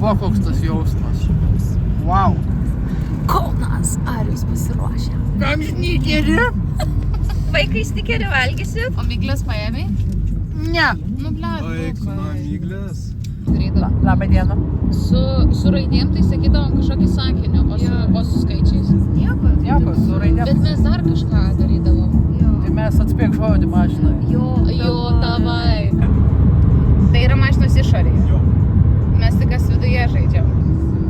va koks tas jausmas. Wow. Kaunas, ar jūs pasiruošę? Kam snykerį? Vaikai snykerį valgysit? O Miglės paėmė? Ne. Nu, blėt, Eik nuo Miglės. Labą dieną. Su raidėm tai sakydavom kažkokį sakinį, o su skaičiais? Nieko, su raidėm. Bet mes dar kažką darydavom. Tai mes atspėk žodį mašinai. Jo, tavai. Tai yra mašinos išorėje. Jo. Mes tik kas viduje žaidžiam.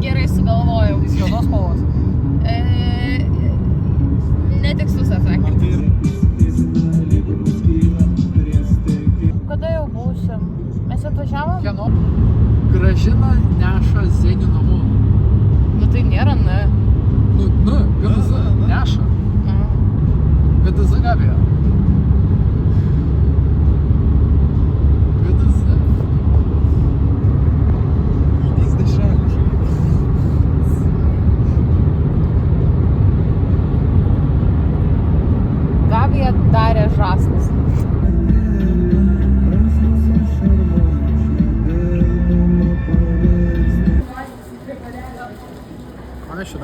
Gerai sugalvojau. Jis juodos spalvos. Netikslus atsakymas. Tai ir... Kada jau būsim? Mes atvažiavom? Kieno? Gražina neša Zenių namo. Nu tai nėra, ne. Nu, GDZ neša. GDZ Gabija. GDZ. Pizda šalį. Gabija darė žąslus.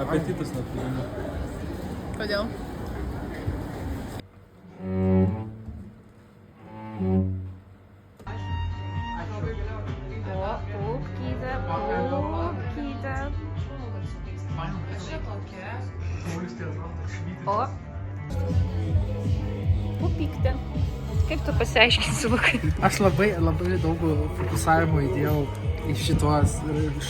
Apetitas neturime. Kodėl? O. Pupykti. Kaip tu pasiaiškinsi, Lukai? Aš labai daug fokusavimo įdėjau į šituos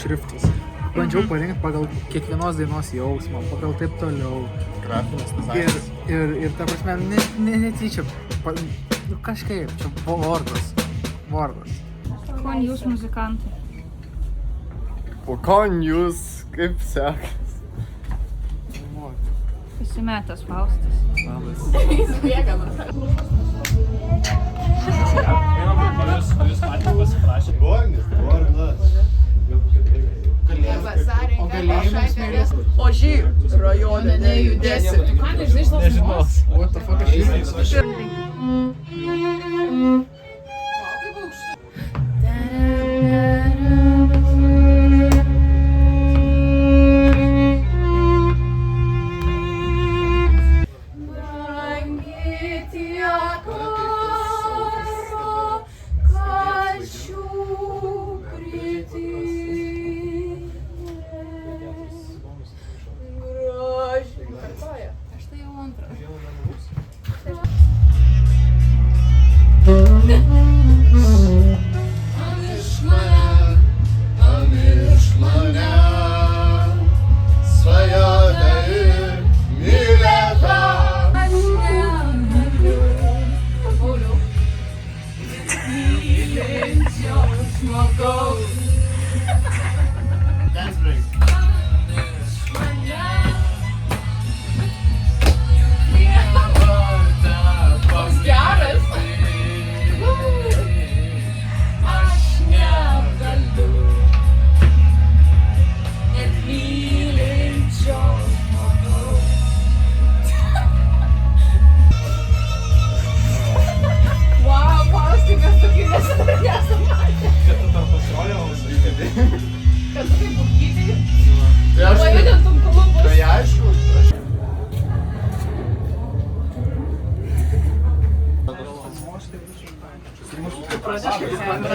šriftus. Bandžiau parinkti pagal kiekvienos dainos jausmą, pagal taip toliau. Grafinis dizainas. Ir ta prasme, netyčia, nu kažkaip, čia vordas. Kon jūs muzikantai? O kon jūs, kaip sekas? Pasimetęs Faustas. Jis bėga nuo Jūs patys pasiprašėte. Bornas. O galėjimas mėlės. Ožį rajone nejudėsi. Tu ką nežinai šitos Nežinos. What the fuck aš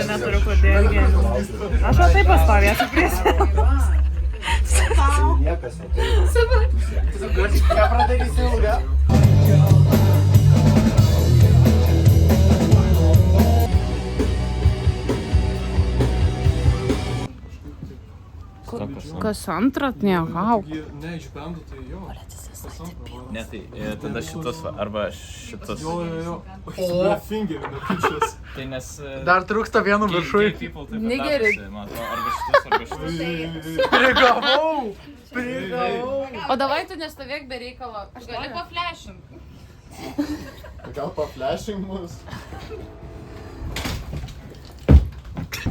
Neturiu kodėl gėlių. Aš jau taip pastovėsiu prie sienos. Niekas netai. Ką pradėlysi ilgą? Kas antrą? Ne, vau. Ne, iš bendų tai jo. Ne, tai tada šitas va, arba šitas. Jo. O, fingerį, netyčias. Tai nes... Dar trūksta vienu viršui. Negeri. Man atrodo, arba šitas. Prigavau. O davai tu nestovėk be reikalo. Aš gali paflešint. Gal paflashing mus?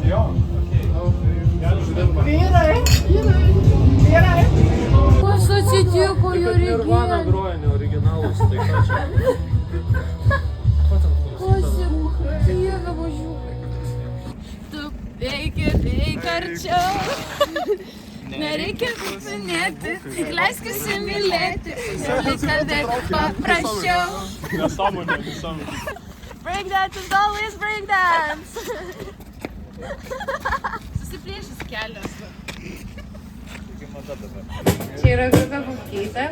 Jo, Vyrai. Kas atsitiko, jo Nirvana reikėjo? groja ne originalus, tai ką čia? Dieve, mažiukai. Tu eik arčiau. Nereikia minėti, tik leisk įsimylėti. Gali kalbėti paprasčiau. Nesąmonė. Breakdance is always breakdance. Susiplėšys kelias. Čia yra grupė Bukytė.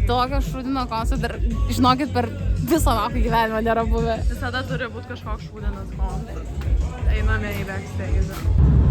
Tokio šūdino koncerto, žinokit, per visą vakar gyvenimą nėra buvę. Visada turi būti kažkoks šūdinas koncertas. Einame į backstage.